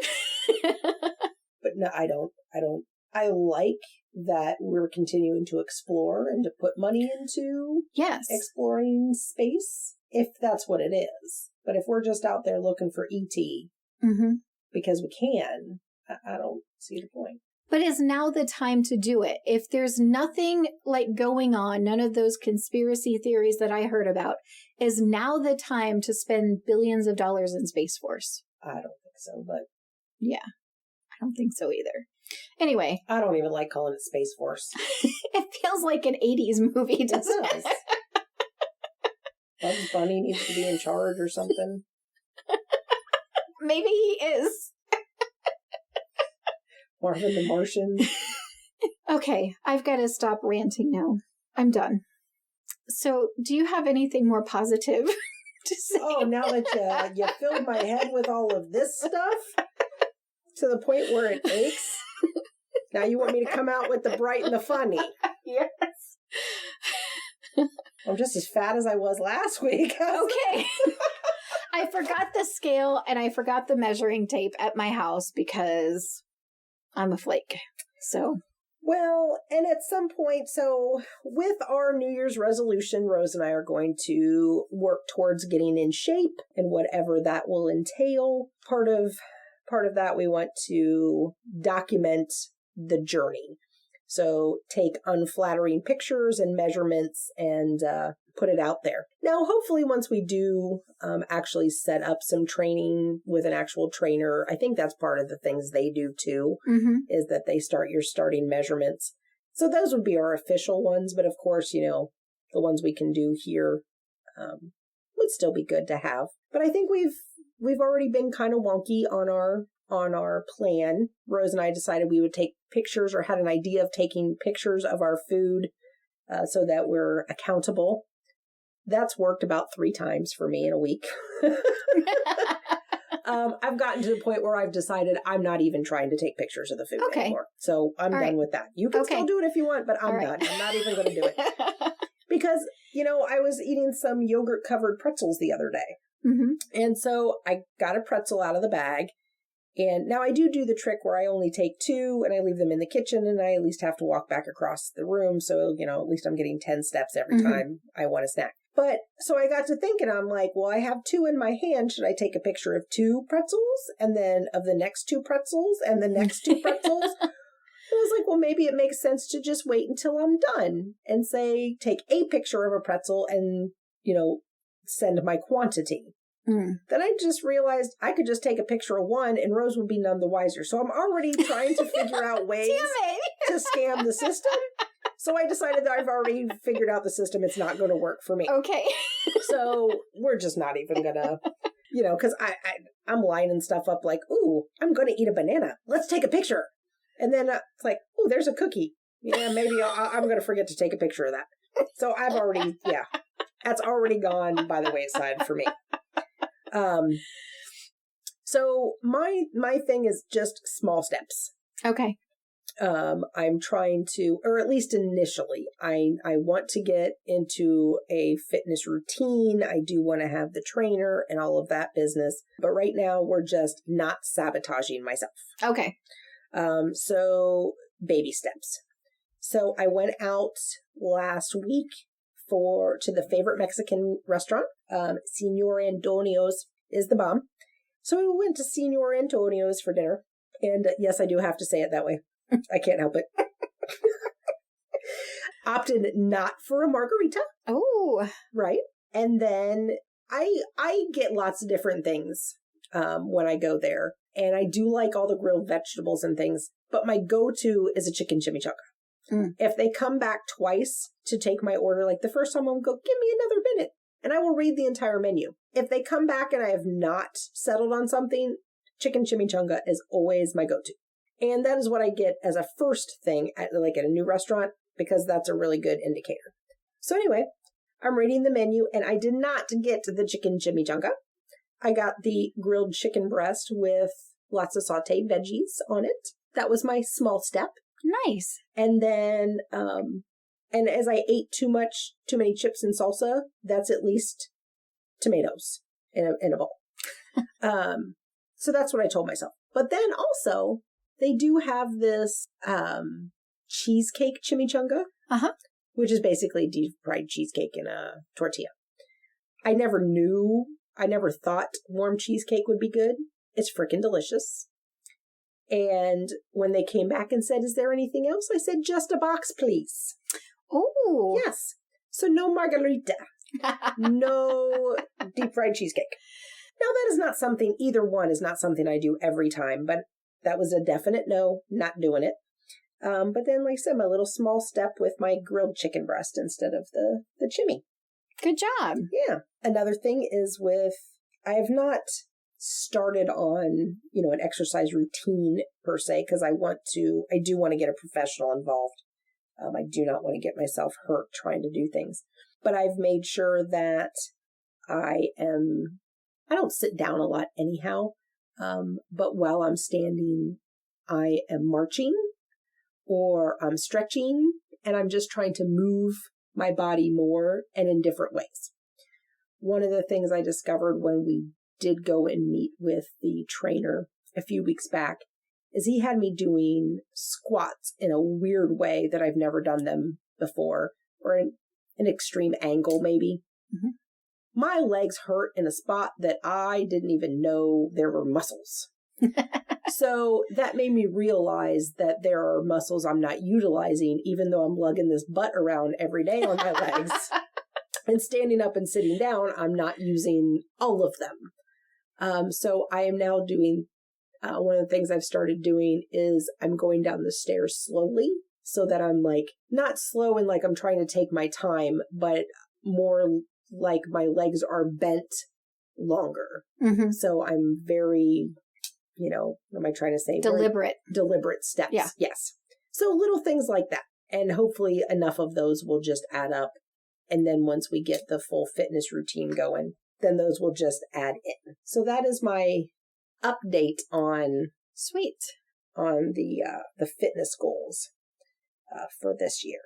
But no, I don't. I like that we're continuing to explore and to put money into exploring space, if that's what it is. But if we're just out there looking for E.T. Because we can, I don't see the point. But is now the time to do it? If there's nothing like going on, none of those conspiracy theories that I heard about, is now the time to spend billions of dollars in Space Force? I don't think so, but... Yeah, I don't think so either. Anyway. I don't even like calling it Space Force. It feels like an 80s movie, doesn't it? Bugs Bunny needs to be in charge or something. Maybe he is. Marvin the Martian. Okay, I've got to stop ranting now. I'm done. So, do you have anything more positive to say? Oh, now that you filled my head with all of this stuff to the point where it aches, now you want me to come out with the bright and the funny. Yes. I'm just as fat as I was last week. Okay. I forgot the scale and I forgot the measuring tape at my house because I'm a flake. So. Well, and at some point, so with our New Year's resolution, Rose and I are going to work towards getting in shape and whatever that will entail. Part of that, we want to document the journey. So take unflattering pictures and measurements and put it out there. Now, hopefully once we do actually set up some training with an actual trainer, I think that's part of the things they do too, is that they start your starting measurements. So those would be our official ones. But of course, you know, the ones we can do here would still be good to have. But I think we've already been kind of wonky on our plan. Rose and I decided we would take pictures, or had an idea of taking pictures of our food so that we're accountable. That's worked about 3 times for me in a week. I've gotten to the point where I've decided I'm not even trying to take pictures of the food anymore. So I'm done with that. You can still do it if you want, but I'm done. I'm not even going to do it. Because, you know, I was eating some yogurt-covered pretzels the other day. And so I got a pretzel out of the bag. And now I do the trick where I only take 2 and I leave them in the kitchen, and I at least have to walk back across the room. So, you know, at least I'm getting 10 steps every time I want a snack. But so I got to thinking, I'm like, well, I have 2 in my hand. Should I take a picture of 2 pretzels and then of the next 2 pretzels and the next 2 pretzels? I was like, well, maybe it makes sense to just wait until I'm done and say, take a picture of a pretzel and, you know, send my quantity. Then I just realized I could just take a picture of 1 and Rose would be none the wiser. So I'm already trying to figure out ways to scam the system. So I decided that I've already figured out the system. It's not going to work for me. Okay. So we're just not even going to, you know, because I'm lining stuff up like, ooh, I'm going to eat a banana. Let's take a picture. And then it's like, oh, there's a cookie. Yeah, maybe I'm going to forget to take a picture of that. So I've already, that's already gone by the wayside for me. So my thing is just small steps. Okay. I'm trying to, or at least initially, I want to get into a fitness routine. I do want to have the trainer and all of that business. But right now we're just not sabotaging myself. Okay. So baby steps. So I went out last week to the favorite Mexican restaurant. Senor Antonio's is the bomb. So we went to Senor Antonio's for dinner. And yes, I do have to say it that way. I can't help it. Opted not for a margarita. Oh. Right. And then I get lots of different things when I go there. And I do like all the grilled vegetables and things. But my go-to is a chicken chimichanga. If they come back twice to take my order, like the first time I'll go, give me another minute. And I will read the entire menu. If they come back and I have not settled on something, chicken chimichanga is always my go-to. And that is what I get as a first thing at a new restaurant, because that's a really good indicator. So anyway, I'm reading the menu and I did not get the chicken chimichanga. I got the grilled chicken breast with lots of sauteed veggies on it. That was my small step. Nice. And then, and as I ate too many chips and salsa, that's at least tomatoes in a bowl. So that's what I told myself. But then also, they do have this cheesecake chimichanga, which is basically deep fried cheesecake in a tortilla. I never thought warm cheesecake would be good. It's freaking delicious. And when they came back and said, is there anything else? I said, just a box, please. Oh. Yes. So no margarita. No deep fried cheesecake. Now that is not something, either one is not something I do every time, but that was a definite no, not doing it. But then, like I said, my little small step with my grilled chicken breast instead of the chimmy. Good job. Yeah. Another thing is I have not started on, an exercise routine per se, because I do want to get a professional involved. I do not want to get myself hurt trying to do things. but I've made sure that I don't sit down a lot anyhow. But while I'm standing, I am marching or I'm stretching, and I'm just trying to move my body more and in different ways. One of the things I discovered when we did go and meet with the trainer a few weeks back is he had me doing squats in a weird way that I've never done them before, or an extreme angle maybe. Mm-hmm. My legs hurt in a spot that I didn't even know there were muscles. So that made me realize that there are muscles I'm not utilizing, even though I'm lugging this butt around every day on my legs. And standing up and sitting down, I'm not using all of them. So I am now doing, one of the things I've started doing is I'm going down the stairs slowly so that I'm like, not slow and like I'm trying to take my time, but more like my legs are bent longer. Mm-hmm. So I'm very, what am I trying to say? Deliberate. Deliberate steps. Yeah. Yes. So little things like that. And hopefully enough of those will just add up. And then once we get the full fitness routine going, then those will just add in. So that is my update on Sweet. On the fitness goals for this year.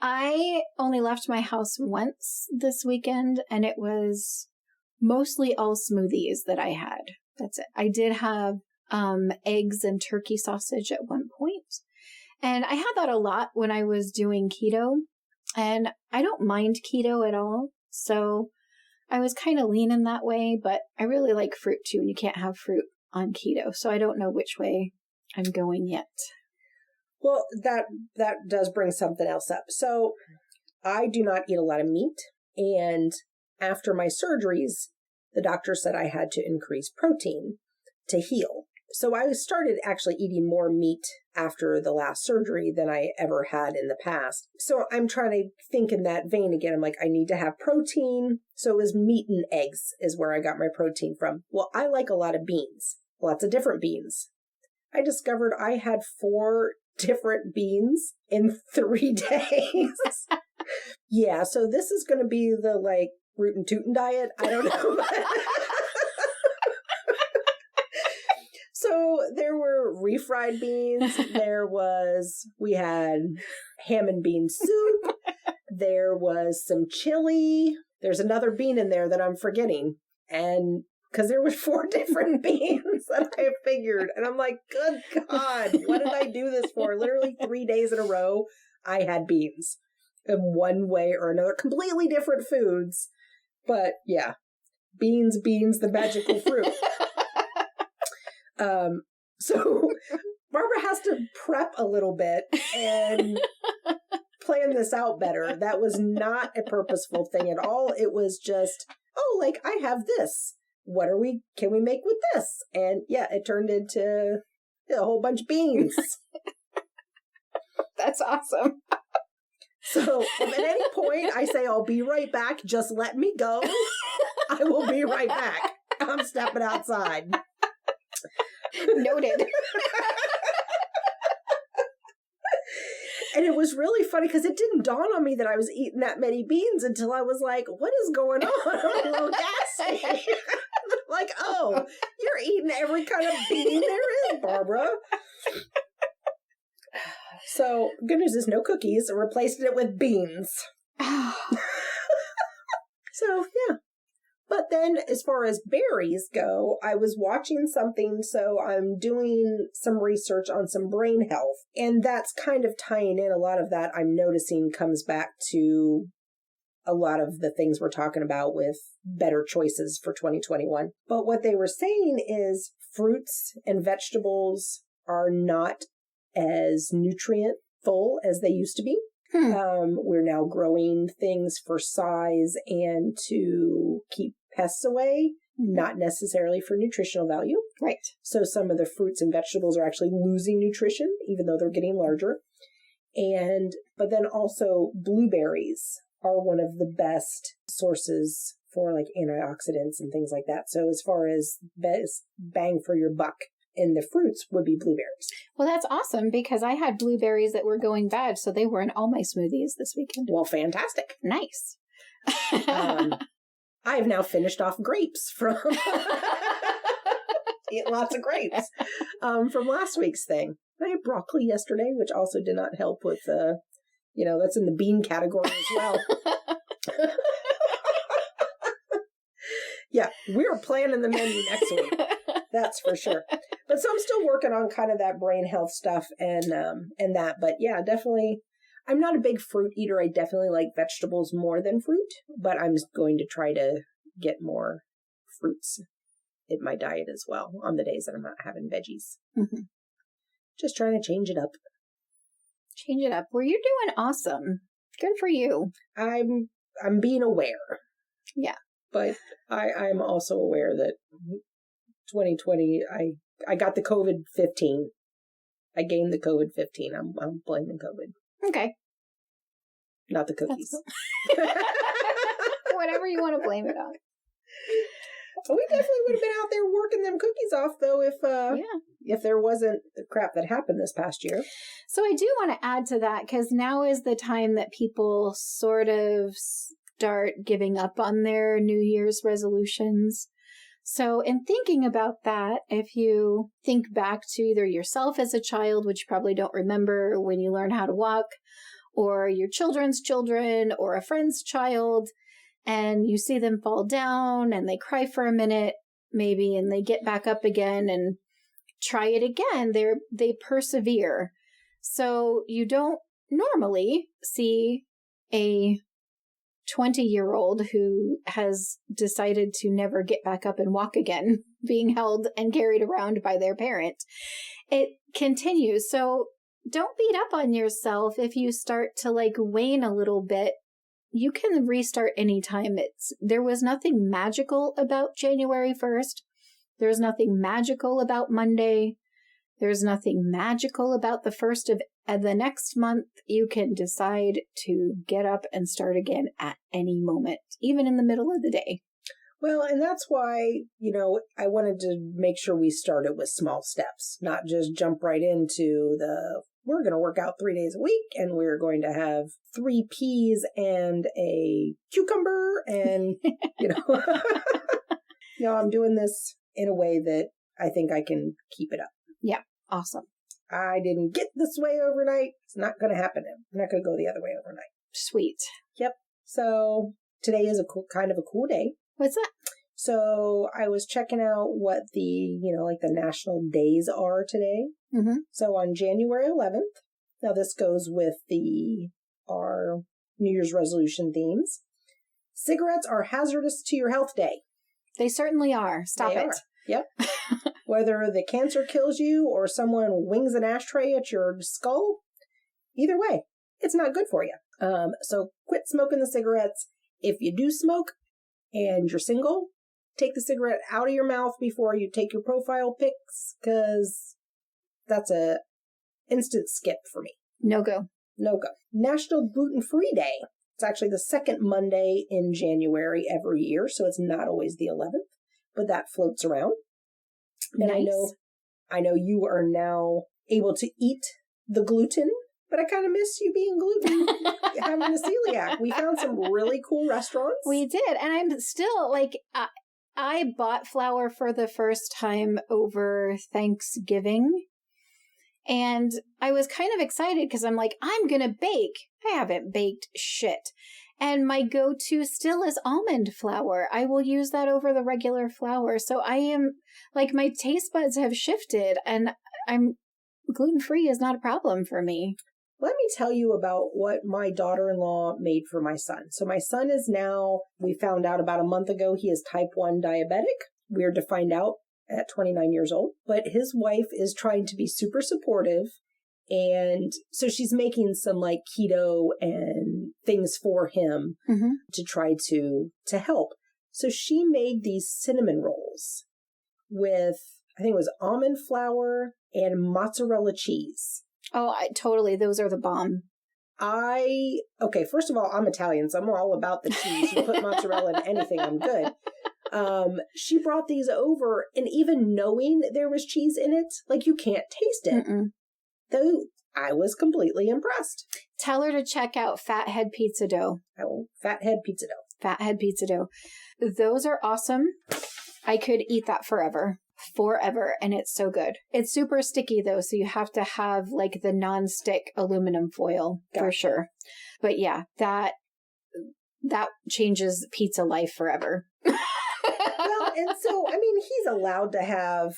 I only left my house once this weekend, and it was mostly all smoothies that I had. That's it. I did have eggs and turkey sausage at one point, and I had that a lot when I was doing keto, and I don't mind keto at all, so I was kind of leaning that way, but I really like fruit too, and you can't have fruit on keto, so I don't know which way I'm going yet. Well, that does bring something else up. So I do not eat a lot of meat, and after my surgeries, the doctor said I had to increase protein to heal. So I started actually eating more meat after the last surgery than I ever had in the past. So I'm trying to think in that vein again. I'm like, I need to have protein. So it was meat and eggs is where I got my protein from. Well, I like a lot of beans, lots of different beans. I discovered I had 4 different beans in 3 days. Yeah, so this is going to be the Rooten tooten diet. I don't know. So there were refried beans. We had ham and bean soup. There was some chili. There's another bean in there that I'm forgetting. And because there was 4 different beans that I figured. And I'm like, good God, what did I do this for? Literally 3 days in a row, I had beans in one way or another. Completely different foods. But yeah, beans, the magical fruit. So Barbara has to prep a little bit and plan this out better. That was not a purposeful thing at all. It was just, I have this. Can we make with this? And yeah, it turned into a whole bunch of beans. That's awesome. So if at any point I say, I'll be right back, just let me go. I will be right back. I'm stepping outside. Noted. And it was really funny because it didn't dawn on me that I was eating that many beans until I was like, what is going on? I'm a little gassy. Like, oh, you're eating every kind of bean there is, Barbara. So, good news is no cookies. I replaced it with beans. So, yeah. But then, as far as berries go, I was watching something, so I'm doing some research on some brain health. And that's kind of tying in a lot of that I'm noticing comes back to a lot of the things we're talking about with better choices for 2021. But what they were saying is fruits and vegetables are not as nutrient full as they used to be. We're now growing things for size and to keep pests away, not necessarily for nutritional value. Right. So some of the fruits and vegetables are actually losing nutrition, even though they're getting larger. But then also blueberries are one of the best sources for antioxidants and things like that. So as far as best bang for your buck in the fruits would be blueberries. Well, that's awesome because I had blueberries that were going bad, so they were in all my smoothies this weekend. Well, fantastic. Nice. I have now finished off grapes from eating lots of grapes from last week's thing. I had broccoli yesterday, which also did not help with that's in the bean category as well. Yeah, we're planning the menu next week. That's for sure. But so I'm still working on kind of that brain health stuff and that. But yeah, definitely. I'm not a big fruit eater. I definitely like vegetables more than fruit, but I'm going to try to get more fruits in my diet as well on the days that I'm not having veggies. Mm-hmm. Just trying to change it up. Change it up. Well, you're doing awesome. Good for you. I'm being aware. Yeah. But I'm also aware that 2020, I got the COVID-15. I gained the COVID-15. I'm blaming COVID. Okay. Not the cookies. Whatever you want to blame it on. We definitely would have been out there working them cookies off, though, if there wasn't the crap that happened this past year. So I do want to add to that, because now is the time that people sort of start giving up on their New Year's resolutions. So in thinking about that, if you think back to either yourself as a child, which you probably don't remember when you learn how to walk, or your children's children, or a friend's child, and you see them fall down and they cry for a minute, maybe, and they get back up again and try it again. They persevere. So you don't normally see a 20-year-old who has decided to never get back up and walk again, being held and carried around by their parent. It continues. So don't beat up on yourself if you start to wane a little bit. You can restart anytime. There was nothing magical about January 1st. There's nothing magical about Monday. There's nothing magical about the 1st of the next month. You can decide to get up and start again at any moment, even in the middle of the day. Well, and that's why, I wanted to make sure we started with small steps, not just jump right into we're going to work out 3 days a week and we're going to have 3 peas and a cucumber and, I'm doing this in a way that I think I can keep it up. Yeah. Awesome. I didn't get this way overnight. It's not going to happen. I'm not going to go the other way overnight. Sweet. Yep. So today is kind of a cool day. What's that? So I was checking out what the national days are today. Mm-hmm. So on January 11th, now this goes with our New Year's resolution themes. Cigarettes are hazardous to your health day. They certainly are. Stop it. Yep. Whether the cancer kills you or someone wings an ashtray at your skull, either way, it's not good for you. So quit smoking the cigarettes. If you do smoke and you're single, take the cigarette out of your mouth before you take your profile pics, because that's a instant skip for me. No go. No go. National Gluten-Free Day. It's actually the second Monday in January every year, so it's not always the 11th, but that floats around. And nice. I know you are now able to eat the gluten, but I kind of miss you being gluten, having a celiac. We found some really cool restaurants. We did, and I'm still I bought flour for the first time over Thanksgiving, and I was kind of excited because I'm I'm going to bake. I haven't baked shit. And my go-to still is almond flour. I will use that over the regular flour. So I am, my taste buds have shifted, and gluten-free is not a problem for me. Let me tell you about what my daughter-in-law made for my son. So my son is now, we found out about a month ago, he is type 1 diabetic. Weird to find out at 29 years old. But his wife is trying to be super supportive. And so she's making some keto and things for him to try to help. So she made these cinnamon rolls with, I think it was almond flour and mozzarella cheese. Oh, totally. Those are the bomb. Okay, first of all, I'm Italian, so I'm all about the cheese. You put mozzarella in anything, I'm good. She brought these over, and even knowing there was cheese in it, like, you can't taste it. Though I was completely impressed. Tell her to check out Fathead Pizza Dough. Oh, Fathead Pizza Dough. Fathead Pizza Dough. Those are awesome. I could eat that forever. And it's so good. It's super sticky though, so you have to have like the non-stick aluminum foil for sure. But yeah, that changes pizza life forever. Well, and so, I mean, he's allowed to have,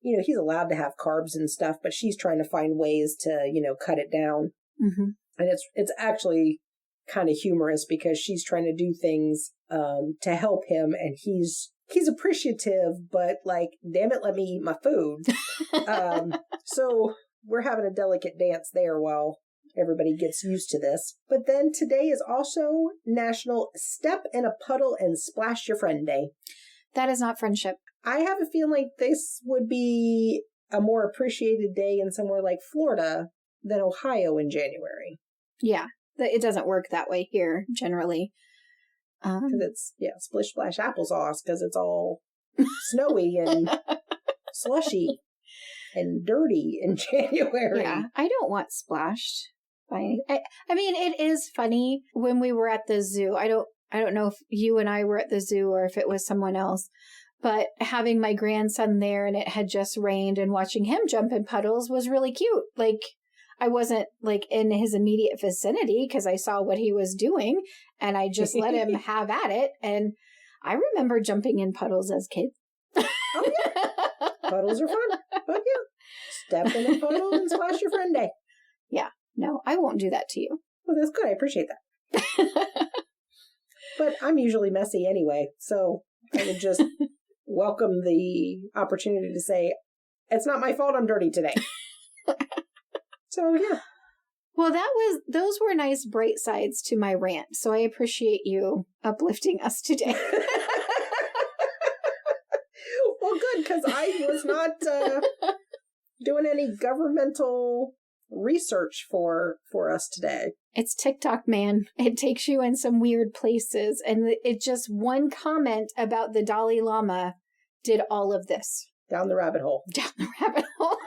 he's allowed to have carbs and stuff, but she's trying to find ways to, cut it down. And it's actually kind of humorous because she's trying to do things to help him, and he's appreciative, but like, damn it, let me eat my food. So we're having a delicate dance there while everybody gets used to this. But then today is also National Step in a Puddle and Splash Your Friend Day. That is not friendship. I have a feeling like this would be a more appreciated day in somewhere like Florida than Ohio in January. Yeah, it doesn't work that way here generally. Because it's, splish splash applesauce, because it's all snowy and slushy and dirty in January. Yeah, I don't want splashed. I mean, it is funny when we were at the zoo. I don't know if you and I were at the zoo or if it was someone else, but having my grandson there and it had just rained and watching him jump in puddles was really cute. Like, I wasn't like in his immediate vicinity because I saw what he was doing and I just let him have at it. And I remember jumping in puddles as kids. Oh yeah, puddles are fun. But yeah, step in a puddle and splash your friend day. Yeah, no, I won't do that to you. Well, that's good. I appreciate that. But I'm usually messy anyway, so I would just welcome the opportunity to say, it's not my fault I'm dirty today. So, yeah. Well, those were nice bright sides to my rant, so I appreciate you uplifting us today. Well, good, because I was not doing any governmental research for us today. It's TikTok, man. It takes you in some weird places, and it just one comment about the Dalai Lama did all of this. Down the rabbit hole. Down the rabbit hole.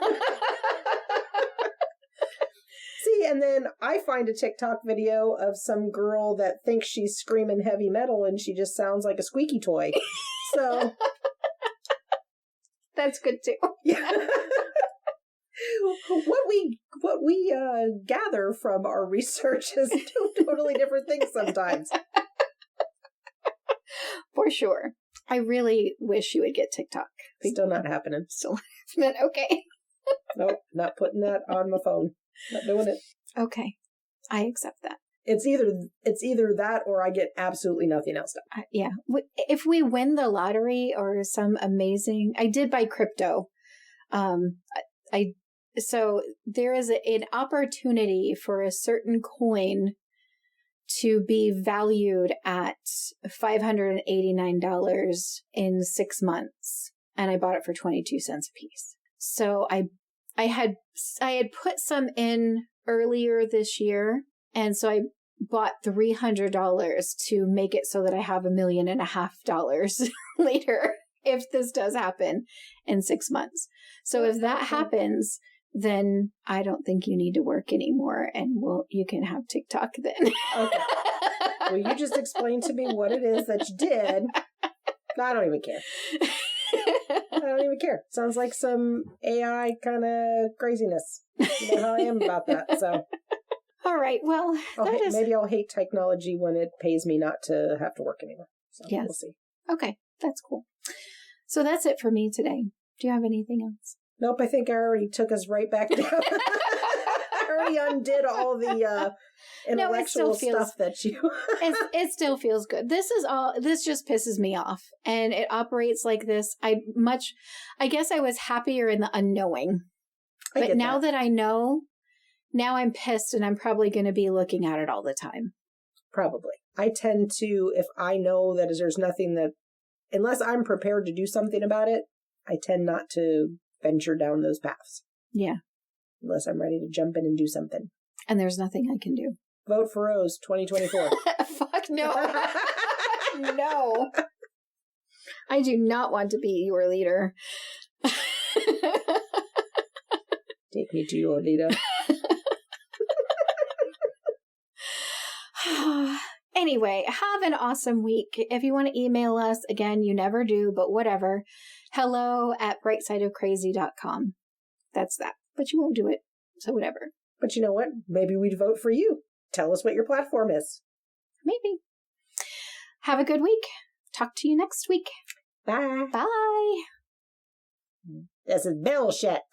See, and then I find a TikTok video of some girl that thinks she's screaming heavy metal and she just sounds like a squeaky toy. So that's good too. Yeah. What we gather from our research is two totally different things sometimes. For sure. I really wish you would get TikTok. Still not happening. Still not okay. Nope, not putting that on my phone. Not doing it. Okay, I accept that. It's either that or I get absolutely nothing else done. Yeah, if we win the lottery or some amazing, I did buy crypto. So there is an opportunity for a certain coin to be valued at $589 in 6 months, and I bought it for 22 cents a piece. So I had put some in earlier this year, and so I bought $300 to make it so that I have $1.5 million later if this does happen in 6 months. So if that happens, then I don't think you need to work anymore, and you can have TikTok then. Okay. Well, you just explained to me what it is that you did. I don't even care. I don't even care. Sounds like some AI kind of craziness. You know how I am about that. So, all right. Well, maybe I'll hate technology when it pays me not to have to work anymore. So yes. We'll see. Okay, that's cool. So that's it for me today. Do you have anything else? Nope. I think I already took us right back down. I already undid all the intellectual stuff that you. It still feels good. This just pisses me off, and it operates like this. I guess I was happier in the unknowing, but now that I know, now I'm pissed, and I'm probably going to be looking at it all the time. Probably. I tend to, if I know that there's nothing that, unless I'm prepared to do something about it, I tend not to venture down those paths. Yeah. Unless I'm ready to jump in and do something. And there's nothing I can do. Vote for Rose 2024. Fuck no. No. I do not want to be your leader. Take me to your leader. Anyway, have an awesome week. If you want to email us, again, you never do, but whatever. hello@brightsideofcrazy.com. That's that. But you won't do it. So whatever. But you know what? Maybe we'd vote for you. Tell us what your platform is. Maybe. Have a good week. Talk to you next week. Bye. Bye. This is bullshit.